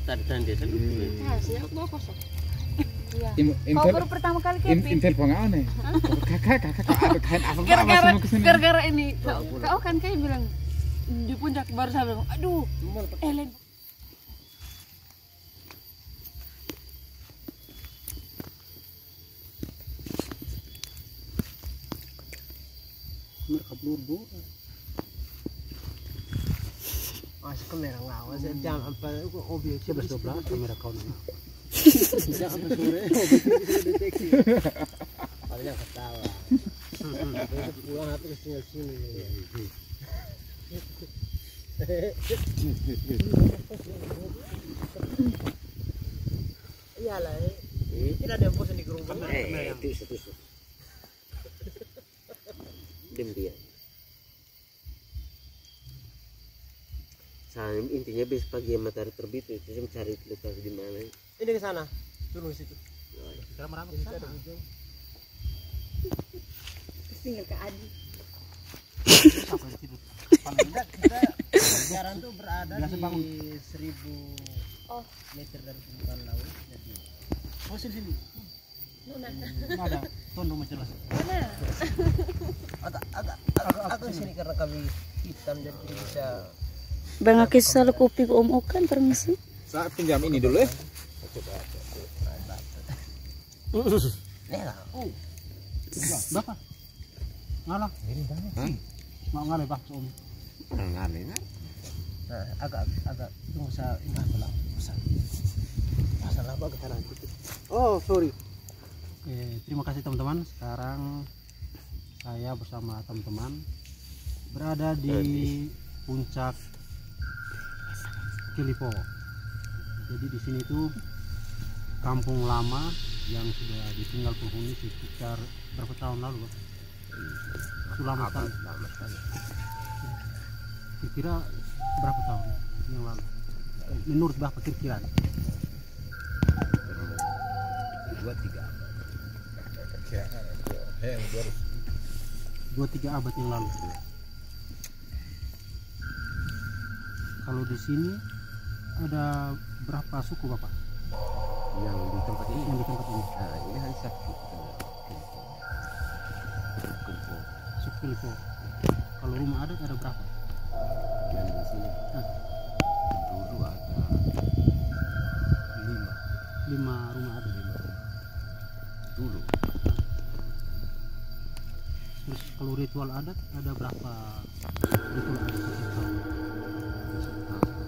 tadi desa lu. Siap bawa kosong. Iya. Info Baru pertama kali camping. info pengane. Kakak ada kain apa Gara-gara ini kau kan kayak bilang di puncak baru saya bilang, aduh, Ellen. Mereka blur. Mas kamera ngawas jam apa objek 11-12 kamera kau nih. Jam apa sore objek deteksi. Paling ketawa. Pulang aku tinggal sini. Iyalah, tidak ada yang bosan di gerung kamera. Itu satu. Dem dia. Intinya besok pagi matahari terbit itu saya mencari lokasi di mana. Ini ke sana, turun situ. Kita merambah ke sana. Tinggal ke Adi. Paling tidak kita sekarang tuh berada di 1000 meter dari permukaan laut. Jadi, sini. Ada tondo macam jelas. Agak sini karena kami hitam jadi tidak bisa. Bang Akis selalu kopi ke Om Okan, permisi. Saya pinjam ini dulu ya. Bapak. Ngalah. Mau ngalah Pak Om. Ngalah. Nah, agak tunggu saya ingat lah. Masalah apa ke sana gitu. Oh, sorry. Terima kasih teman-teman. Sekarang saya bersama teman-teman berada di puncak Kilipo. Jadi di sini tuh kampung lama yang sudah ditinggal penghuni sekitar berapa tahun lalu, Pak? Itu lama sekali. Kira-kira berapa tahun yang lalu? Menurut Bapak kira-kira? 2-3 abad yang lalu. Kalau di sini ada berapa suku Bapak? Yang di tempat ini. Yang di tempat ini. Nah, ini hanya satu. Suku Kilipo. Kalau rumah adat ada berapa? Yang di sini. Dulu ada 5 rumah adat. Dulu. Terus kalau ritual adat ada berapa ritual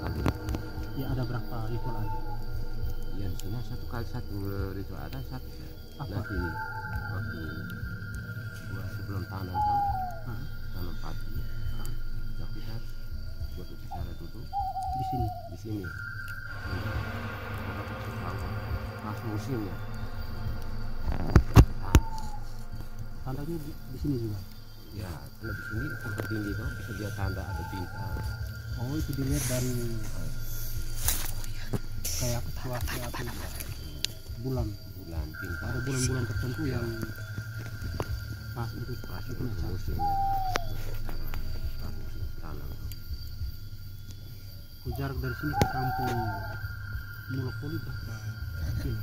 adat? Ya ada berapa ritual adat? Yang cuma 1 kali 1 ritual adat satu. Nanti waktu sebelum tanam tanam padi, kita buat upacara dulu Di sini. di sini. Pas musimnya. Tandanya di sini juga. Ya, kalau di sini tempat tinggi tuh bisa dia tanda ada bintang. Oh, itu dilihat dari kayak bulan Bintang. ada bulan-bulan tertentu yang pas untuk musimnya. Pas musim tanam. Jarak dari sini ke kampung Mulopoli berapa kilo?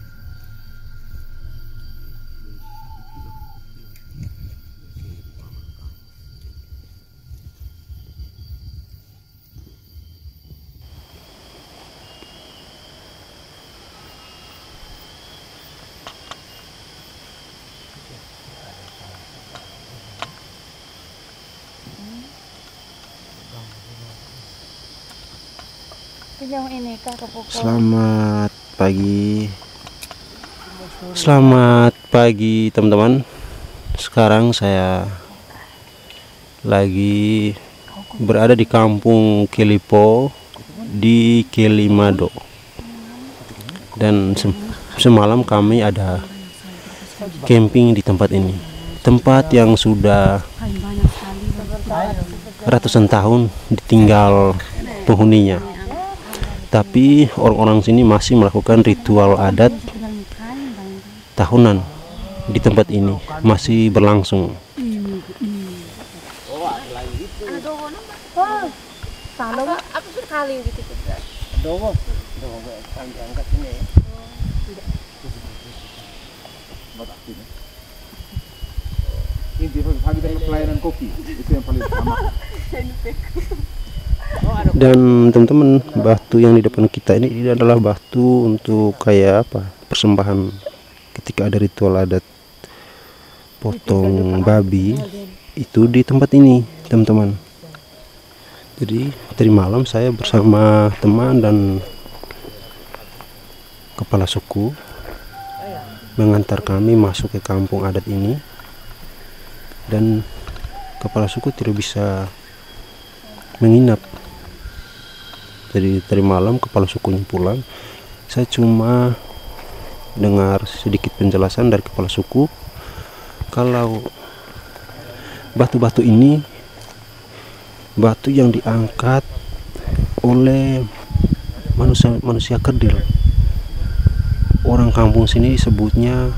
Yang ini kah ke pokok? Selamat pagi teman-teman. Sekarang saya lagi berada di kampung Kilipo di Kilimado. Dan semalam kami ada camping di tempat ini. Tempat yang sudah ratusan tahun ditinggal penghuninya. Tapi orang-orang sini masih melakukan ritual adat tahunan di tempat ini, masih berlangsung. Angkat ini. Buat aktif. Inti pagi dari pelayanan kopi itu yang paling utama. Dan teman-teman, batu yang di depan kita ini adalah batu untuk kayak apa, persembahan ketika ada ritual adat potong babi itu di tempat ini teman-teman. Jadi tadi malam saya bersama teman dan kepala suku mengantar kami masuk ke kampung adat ini, dan kepala suku tidak bisa menginap. Jadi tadi malam kepala sukunya pulang, saya cuma dengar sedikit penjelasan dari kepala suku kalau batu-batu ini batu yang diangkat oleh manusia kerdil. Orang kampung sini sebutnya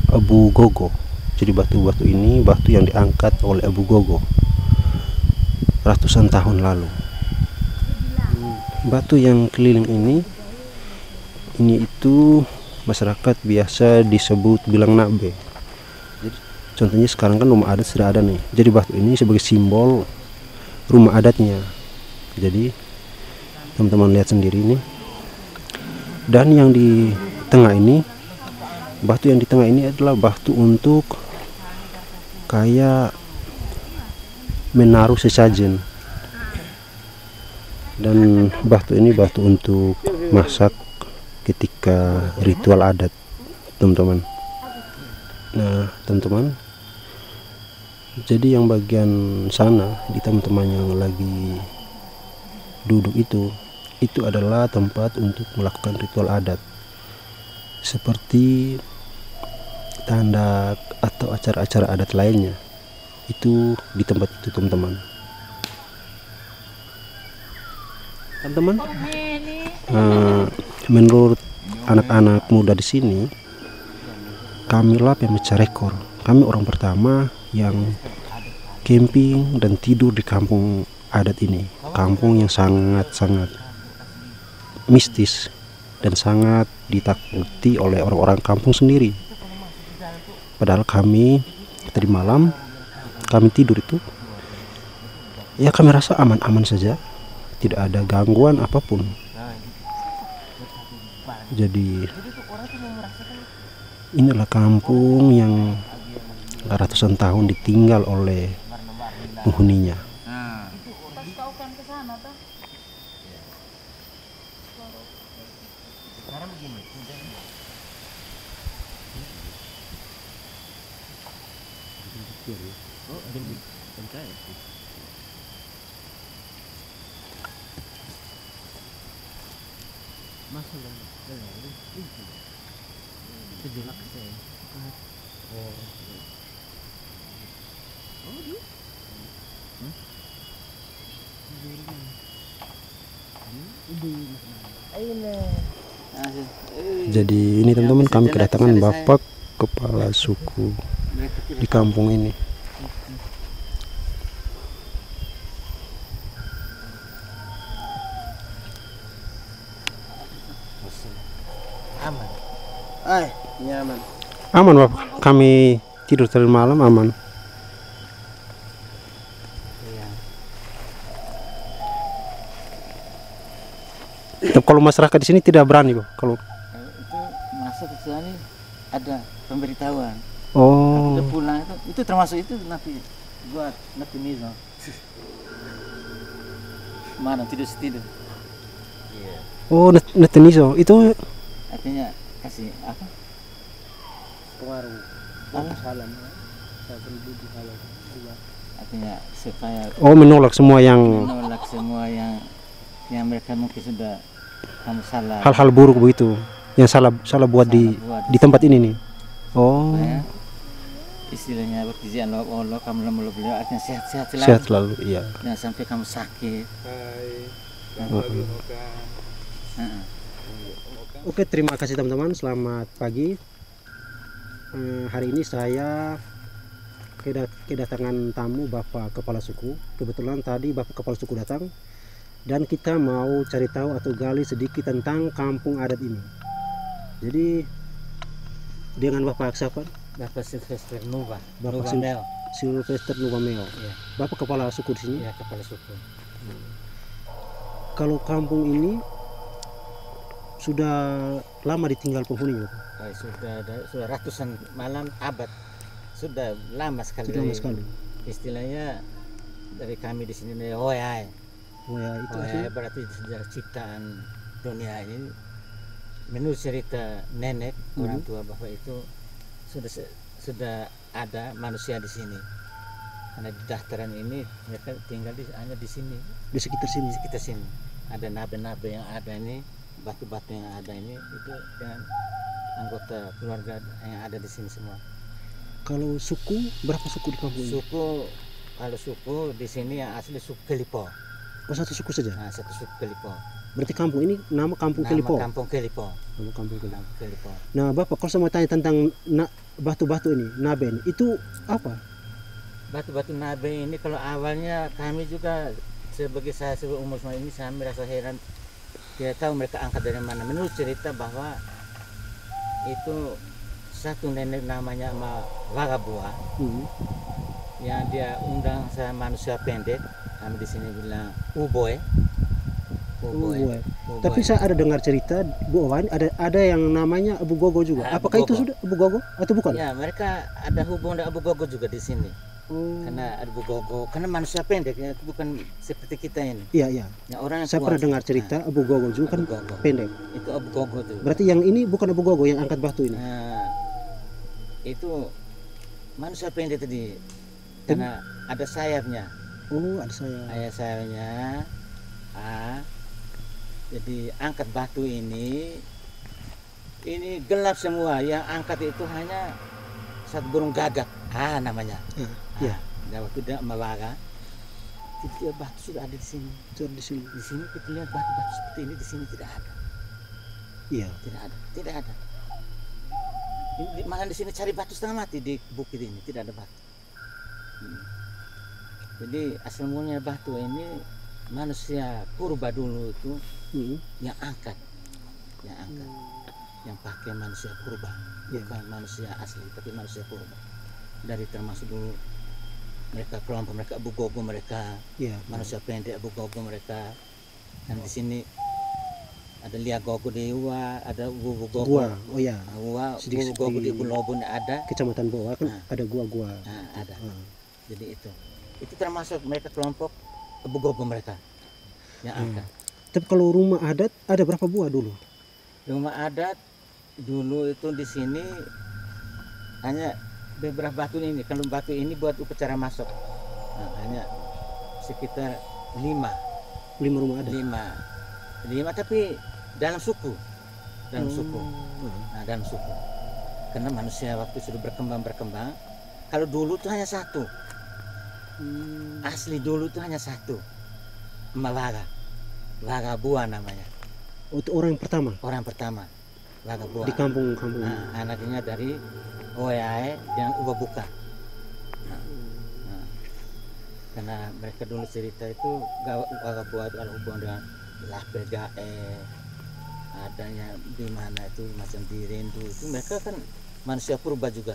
Abu Gogo. Jadi batu-batu ini batu yang diangkat oleh Abu Gogo ratusan tahun lalu. Batu yang keliling ini itu masyarakat biasa disebut bilang nabe. Jadi contohnya sekarang kan rumah adat sudah ada nih. Jadi batu ini sebagai simbol rumah adatnya. Jadi teman-teman lihat sendiri ini. Dan yang di tengah ini, batu yang di tengah ini adalah batu untuk kayak menaruh sesajen. Dan batu ini batu untuk masak ketika ritual adat, teman-teman. Nah, teman-teman, jadi yang bagian sana di teman-teman yang lagi duduk itu adalah tempat untuk melakukan ritual adat seperti tanda atau acara-acara adat lainnya. Itu di tempat itu, teman-teman. Teman-teman, menurut anak-anak muda di sini, kamilah pemecah rekor. Kami orang pertama yang camping dan tidur di kampung adat ini. Kampung yang sangat-sangat mistis dan sangat ditakuti oleh orang-orang kampung sendiri. Padahal kami tadi malam kami tidur itu, ya kami rasa aman-aman saja, tidak ada gangguan apapun. Jadi inilah kampung yang ratusan tahun ditinggal oleh penghuninya. Jadi ini teman-teman, kami kedatangan Bapak kepala suku di kampung ini. Aman. Nyaman. Aman Bapak, kami tidur tadi malam aman. Tapi kalau masyarakat di sini tidak berani, Pak. Kalau itu masuk ke sini ada pemberitahuan. oh, Udah pulang itu termasuk itu nanti buat nanti miso. Mana tidur. oh neteniso itu Artinya kasih apa? Pengaruh. Apa? Salam. Saya pribadi kalau dua. Artinya supaya menolak semua yang menolak semua yang mereka mungkin sudah kamu salah. hal-hal buruk begitu, yang salah buat di tempat ini nih. Oh, Supaya istilahnya bergizi Allah kamu lemah beliau artinya sehat-sehat selalu. sehat selalu, iya. Jangan sampai kamu sakit. Oke, terima kasih teman-teman. Selamat pagi. Hari ini saya kedatangan tamu Bapak Kepala Suku. Kebetulan tadi Bapak Kepala Suku datang dan kita mau cari tahu atau gali sedikit tentang kampung adat ini. Jadi dengan Bapak siapa? Bapak Sylvester Nuba. Bapak Nuba Mel. Sylvester Nubameo. Iya. Bapak kepala suku di sini. Ya, kepala suku. Kalau kampung ini sudah lama ditinggal penghuni, Bapak? Sudah ratusan malam abad. Sudah lama sekali. Sudah lama sekali. Istilahnya dari kami di sini Hoya. Oh ya, itu Hoya berarti sejarah ciptaan dunia ini. Menurut cerita nenek orang tua bapak itu sudah ada manusia di sini. Karena di dataran ini mereka tinggal hanya di sini, di sekitar sini. di sekitar sini. Ada nabe-nabe yang ada ini, batu-batu yang ada ini itu dengan anggota keluarga yang ada di sini semua. Kalau suku, berapa suku di kampung ini? Kalau suku di sini yang asli suku Kelipo. Oh, satu suku saja. Nah, satu suku Kelipo. Berarti kampung ini nama Kampung Kelipo. Kampung Kelipo. Nama Kampung Kelipo. Kampung Kelipo. Nah, Bapak, kalau saya mau tanya tentang batu-batu ini, nabe ini, itu apa? Batu-batu nabe ini kalau awalnya kami juga sebagai saya umur semua ini saya merasa heran, tidak tahu mereka angkat dari mana. Menurut cerita bahwa itu satu nenek namanya Wagabua yang dia undang saya manusia pendek, kami di sini bilang Uboy. Uboy. Tapi saya ada dengar cerita Bu Owan ada yang namanya Abu Gogo juga. Abu Apakah itu Gogo. sudah Abu Gogo atau bukan? Ya, mereka ada hubungan dengan Abu Gogo juga di sini. Oh. Karena Abu Gogo, karena manusia pendek ya, bukan seperti kita ini. Iya, iya. Ya, orang yang Saya kuat. pernah dengar cerita Abu Gogo juga kan Abu Gogo. pendek. Itu Abu Gogo tuh. Berarti yang ini bukan Abu Gogo yang angkat batu ini. Nah, itu manusia pendek tadi. Karena ada sayapnya. Oh, ada saya. Ayah sayapnya. Jadi angkat batu ini gelap semua. Yang angkat itu hanya satu burung gagak. Namanya. Iya. Nah, waktu dia melaga, tiba-tiba batu sudah ada di sini. Sudah di sini. Di sini kita lihat batu-batu seperti ini di sini tidak ada. Iya. Tidak ada. Malah di sini cari batu setengah mati di bukit ini tidak ada batu. Jadi asal mulanya batu ini manusia purba dulu itu yang angkat, yang pakai manusia purba, bukan manusia asli tapi manusia purba. Dari termasuk dulu mereka kelompok mereka Abu Gogo mereka, manusia pendek Abu Gogo mereka. Dan di sini ada Lia Gogo di Uwa, ada Gugu Gogo. Gua, oh ya. Uwa, Sedikit Gugu Gogo di Bulobun ada. Kecamatan Boa kan ada gua. Ada. Jadi itu termasuk mereka kelompok Abu Gogo mereka yang angkat. Tapi kalau rumah adat ada berapa buah dulu? Rumah adat dulu itu di sini hanya beberapa batu ini. Kalau batu ini buat upacara masuk, hanya sekitar 5 rumah adat. 5 tapi dalam suku. Dalam suku. Karena manusia waktu sudah berkembang. Kalau dulu itu hanya satu. Asli dulu itu hanya satu. Wagabua namanya. Oh, itu orang yang pertama Orang pertama. Wagabua. di kampung. Anaknya dari Oyae yang Uba Buka. Karena mereka dulu cerita itu Wagabua itu ada hubungan dengan Lapegae, adanya di mana itu macam di Rindu itu mereka kan manusia purba juga.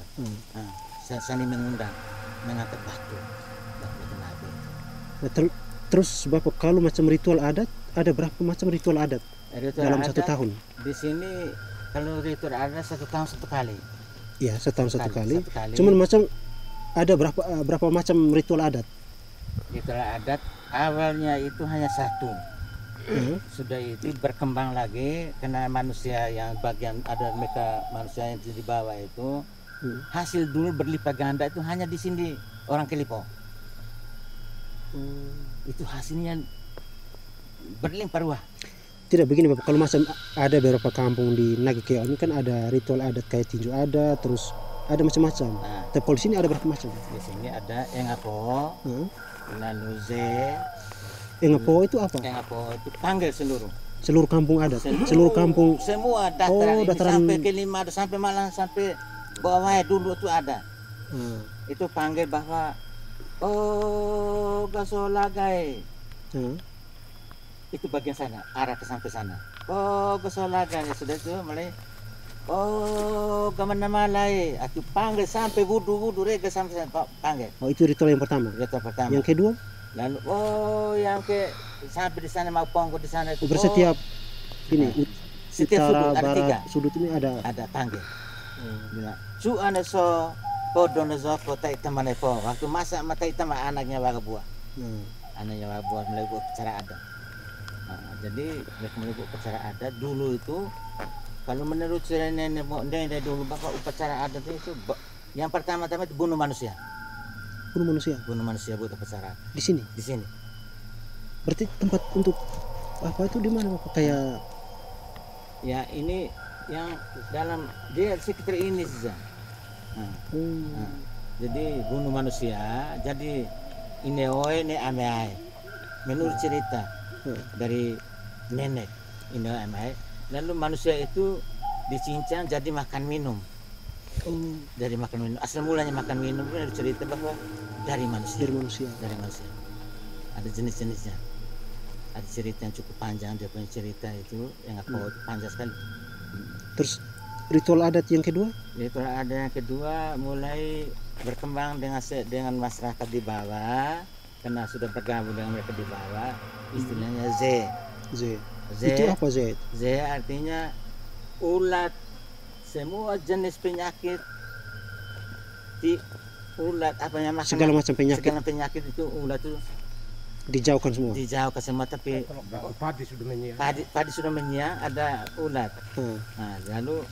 Saling mengundang, mengangkat batu nabi. Nah, terus Bapak, kalau macam ritual adat ada berapa macam ritual adat dalam satu tahun? Di sini kalau ritual adat 1 tahun 1 kali. Iya, setahun satu kali. Satu kali. Cuman macam ada berapa macam ritual adat? Ritual adat awalnya itu hanya 1. Sudah itu berkembang lagi karena manusia yang bagian ada mereka manusia yang di bawah itu hasil dulu berlipat ganda itu hanya di sini orang Kelipo. Itu hasilnya berlimpah ruah. Tidak begini Bapak, kalau macam ada beberapa kampung di Nagekeo ini kan ada ritual adat kayak tinju ada, terus ada macam-macam. Tapi kalau di sini ada berapa macam? Di sini ada Engapo, Nanuze. Engapo itu apa? Engapo itu panggil Seluruh kampung adat. Seluruh kampung. Semua dataran, ini dataran sampai ke 5 ada sampai Malang sampai bawahnya dulu itu ada. Itu panggil bahwa gasolagae. itu bagian sana, arah ke sampai sana. Oh, ke Solagan ya sudah itu mulai. Oh, kemana malai? Aku panggil sampai wudu rega sampai sana, panggil. Oh, itu ritual yang pertama. Ritual pertama. Yang kedua? Lalu yang ke sampai di sana mau pongko di sana itu. Bersetiap ini setiap utara, sudut ada barat, 3. sudut ini ada. Ada panggil. Bilang, cu ane so podone so kota itamane po. Waktu masak mata itam anaknya waga buah. Anaknya waga buah mulai buat cara adat. Nah, jadi mereka mulai buat upacara adat dulu itu. Kalau menurut cerita nenek dulu bahwa upacara adat itu yang pertama-tama itu bunuh manusia. Bunuh manusia. Bunuh manusia buat upacara. Di sini. Di sini. Berarti tempat untuk apa itu di mana Bapak? Kayak ya ini yang dalam dia sekitar ini saja. Nah, jadi bunuh manusia. Jadi ini ini ame menurut cerita dari nenek ini ame. Lalu manusia itu dicincang jadi makan minum. Dari makan minum. Asal mulanya makan minum itu cerita bahwa dari manusia. dari manusia. Dari manusia. Ada jenis-jenisnya. Ada cerita yang cukup panjang, dia punya cerita itu yang aku panjang sekali. Terus ritual adat yang kedua? Ritual adat yang kedua mulai berkembang dengan masyarakat di bawah, karena sudah bergabung dengan mereka di bawah, istilahnya Z. Itu apa Z? Z artinya ulat, semua jenis penyakit ulat apa yang makan Segala macam penyakit. segala penyakit itu ulat itu Dijauhkan semua. dijauhkan semua, tapi Padi sudah menyiap. padi sudah menyiang, ada ulat. Hmm. Nah, lalu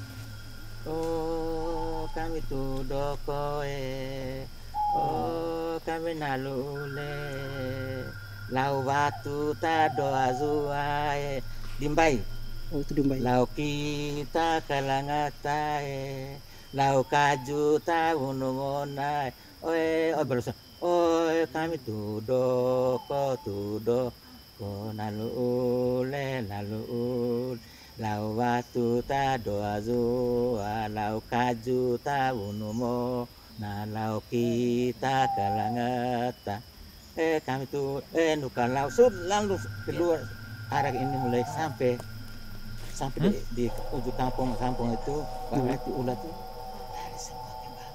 oh kami tuh dokoe, oh kami nalule, lau batu tado azuae, dimbai. Oh, itu dimbai. Lau kita kalangatae, lau kaju tahunungonai, oh barusan, oh kami tuh doko nalule, lau batu tado azua, lau kaju tahunumo, na lau kita kalangata, kami tuh nukalau lalu keluar arah ini mulai sampai di ujung kampung itu bahwa itu ulat itu dari semua ke bawah.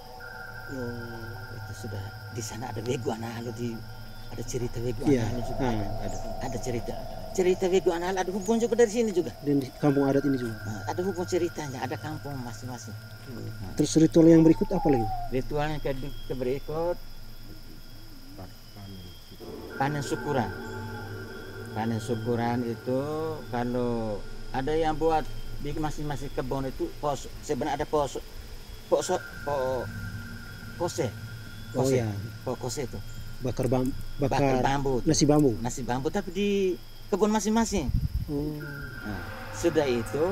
Itu sudah di sana ada begu anak ada cerita begu anak juga ada cerita begu anak, ada hubungan juga dari sini juga. Dan di kampung adat ini juga. Ada hubungan ceritanya, ada kampung masing-masing. Terus ritual yang berikut apa lagi? Ritualnya berikut panen syukuran. Panen syukuran itu kalau ada yang buat di masing-masing kebun itu sebenarnya ada pose iya. Kose itu Bakar bambu, nasi bambu tapi di kebun masing-masing. Nah, sudah itu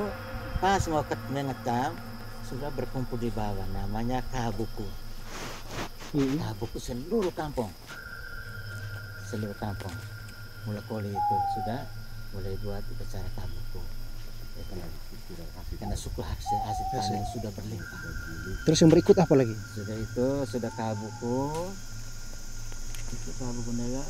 pas mau mengetam sudah berkumpul di bawah, namanya kabuku. Kabuku seluruh kampung mulai koli itu sudah mulai buat upacara kabuku. Karena suku hasil panen sudah berlimpah. Terus yang berikut apa lagi? Sudah itu sudah kabuku. Itu kabuku nega.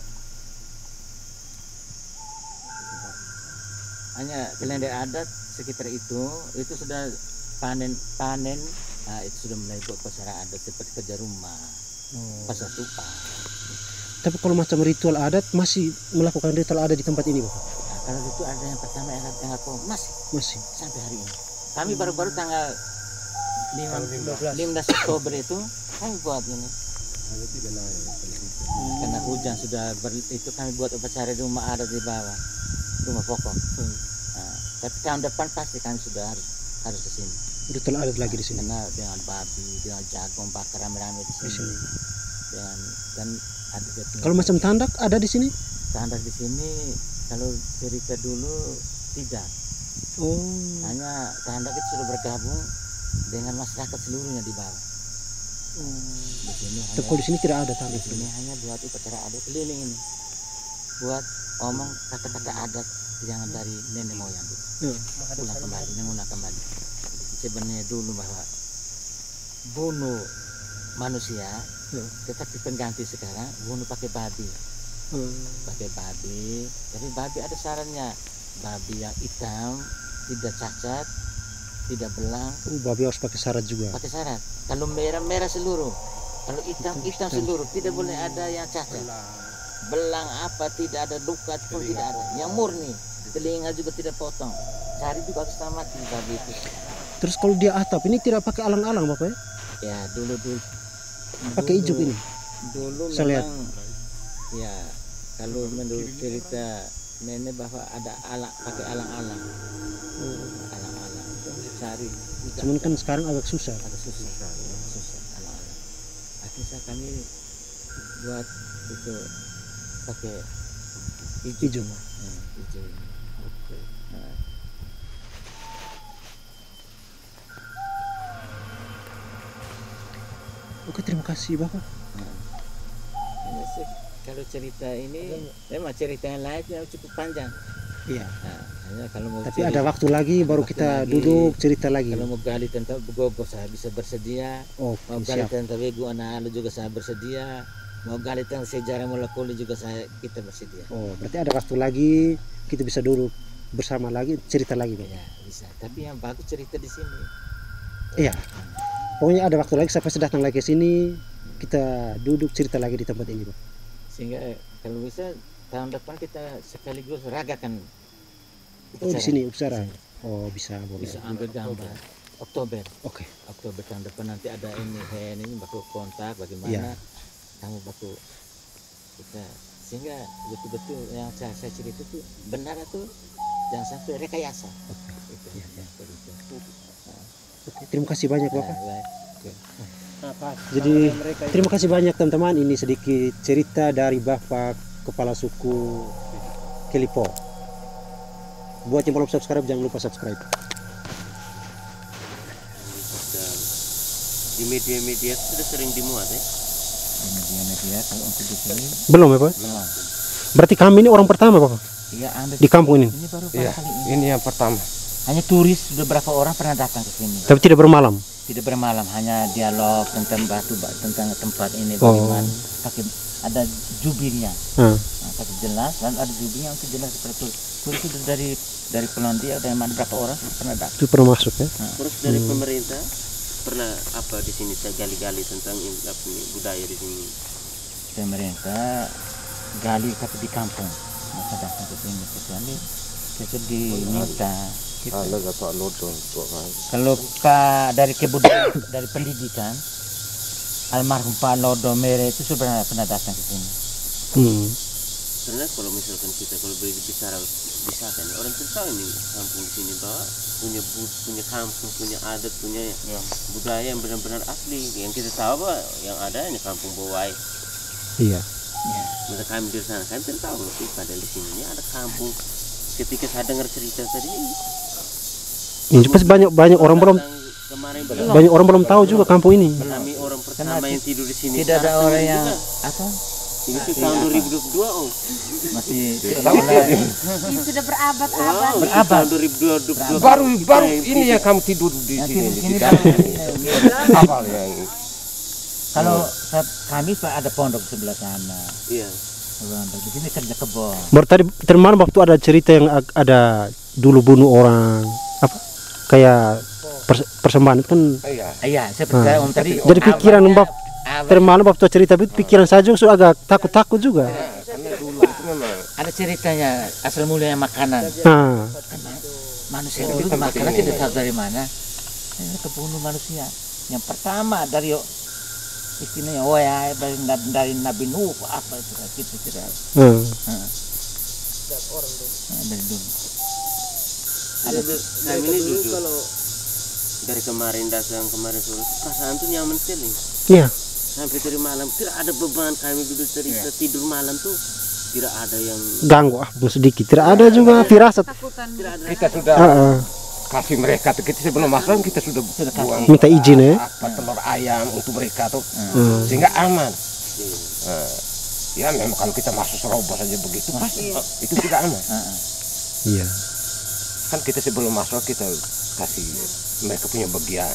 Hanya kalender adat sekitar itu sudah panen. Nah, itu sudah mulai buat upacara adat seperti kerja rumah, pasar tumpah. Tapi kalau macam ritual adat masih melakukan ritual adat di tempat ini, Bapak? Nah, kalau itu ada yang pertama yang aku masih sampai hari ini. Kami baru-baru tanggal 15 Oktober itu kami buat ini. Karena hujan sudah itu kami buat upacara di rumah adat di bawah, rumah pokok. Nah, tapi tahun depan pasti kami sudah harus ke sini. Ritual adat lagi di sini. Karena dengan babi, dengan jagung bakar rame-rame di sini. Dan ada kalau macam tandak ada di sini? Tandak di sini kalau cerita dulu tidak. Hanya tandak itu sudah bergabung dengan masyarakat seluruhnya di bawah. Di sini Kalau di sini tidak ada tandak. Di sini hanya buat upacara adat keliling ini. Buat omong kata-kata adat yang dari nenek moyang gitu. Mengulang kembali. Sebenarnya dulu bahwa bunuh manusia, tetapi pengganti sekarang bunuh pakai babi. pakai babi. Tapi babi ada sarannya, babi yang hitam, tidak cacat, tidak belang. Babi harus pakai syarat juga. Pakai syarat. Kalau merah merah seluruh, kalau hitam hitam seluruh, tidak boleh ada yang cacat. Belang apa tidak ada, luka pun tidak ada. Yang murni, telinga juga tidak potong. Cari juga harus tamat babi itu. Terus kalau dia atap ini tidak pakai alang-alang Bapak ya? Ya dulu Pakai ijuk ini. Dulu Saya lihat. memang ya kalau menurut cerita nenek bahwa ada alang, pakai alang-alang. Alang-alang itu cari. Cuman kan sekarang agak susah. Agak susah alang-alang. Akhirnya kami buat itu pakai Ijuk. ijuk. Nah, Oke, terima kasih Bapak. ini sih, kalau cerita ini memang cerita yang lain yang cukup panjang. Iya. Nah, hanya kalau mau Tapi ada waktu lagi baru waktu kita lagi. duduk cerita lagi. Kalau mau gali tentang Gogo saya bisa bersedia. Oh, Mau gali siap. tentang Wegu Analu juga saya bersedia. Mau gali tentang sejarah molekuli juga kita bersedia. Oh, berarti ada waktu lagi kita bisa duduk bersama lagi cerita lagi Bapak. Ya bisa. Tapi yang bagus cerita di sini. Iya. Pokoknya ada waktu lagi sampai saya datang lagi ke sini kita duduk cerita lagi di tempat ini Pak. Sehingga kalau bisa tahun depan kita sekaligus ragakan. Oh, di sini Upsara. Oh, bisa boleh. Bisa ambil gambar. Oktober. Oke. Oktober tahun depan nanti ada ini baku kontak bagaimana Iya. kamu baku kita, sehingga betul-betul yang saya cerita itu benar atau jangan sampai rekayasa. Itu. Iya, iya. Begitu. Oke, terima kasih banyak Bapak. Nah, baik. Oke. Jadi terima kasih banyak teman-teman, ini sedikit cerita dari Bapak Kepala Suku Kelipo. Buat yang belum subscribe jangan lupa subscribe. Di media-media sudah sering dimuat ya. Di media kalau untuk di sini Belum ya Pak? belum. Berarti kami ini orang pertama Bapak Iya, ambil di kampung ini. ini baru Iya, kali ini. ini yang pertama. Hanya turis sudah berapa orang pernah datang ke sini. Tapi tidak bermalam. Tidak bermalam, hanya dialog tentang tentang tempat ini Oh. bagaimana. Pakai ada jubirnya. Nah, Nah, tapi jelas dan ada jubirnya untuk jelas seperti itu. Turis itu dari Polandia dari mana berapa orang pernah datang. itu pernah masuk ya. Terus dari pemerintah pernah apa di sini saya gali-gali tentang budaya di sini. Pemerintah gali tapi di kampung. Maka datang ke sini kecuali kita diminta. Kalau dari kebudayaan dari pendidikan almarhum Pak Lodo Mere itu sudah pernah datang ke sini. Karena kalau misalkan kita kalau bicara bisa kan orang tuh tahu ini kampung di sini bahwa punya kampung, punya adat, punya budaya yang benar-benar asli. Yang kita tahu bahwa yang ada ini kampung Bowai. Iya. Masa kami di sana, kami tidak tahu loh padahal di sini ini ada kampung. Ketika saya dengar cerita tadi, Ini pasti banyak orang belum kemarin banyak orang belum tahu juga kampung ini. kami orang pertama yang tidur di sini. Tidak ada orang yang apa? Ini tuh tahun 2022 om. Masih Ini sudah berabad-abad. Berabad. Tahun 2022. Baru ini yang kamu tidur di sini. sini Awal yang kalau kami Pak ada pondok sebelah sana. Iya. Pondok di sini kerja kebun. Baru tadi termalam waktu ada cerita yang ada dulu bunuh orang apa kayak persembahan itu kan. Iya, saya percaya Om tadi. Jadi pikiran awalnya- Mbak termalam waktu cerita itu pikiran saya juga agak takut juga. karena dulu itu memang ada ceritanya asal mulanya makanan. Nah, Manusia dulu makanan tidak tahu dari mana. Ini kebunuh manusia. Yang pertama dari istilahnya dari Nabi Nuh apa itu gitu tidak. nah. Dari dulu. Ada kami ini jujur dari kemarin datang kemarin sore perasaan tuh nyaman sekali. Iya. Sampai tadi malam tidak ada beban kami duduk cerita tidur malam tuh tidak ada yang Ganggu sedikit. Tidak ada juga firasat. Takutan. kita sudah Heeh. kasih mereka tuh, kita sebelum masuk kita sudah buang Minta izin ya. apa telur ayam untuk mereka tuh sehingga aman. Ya memang kalau kita masuk serobos saja begitu pasti itu tidak aman. Iya. Kan kita sebelum masuk kita kasih mereka punya bagian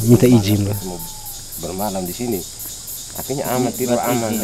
Minta izin lah. mau bermalam di sini akhirnya aman tidur aman.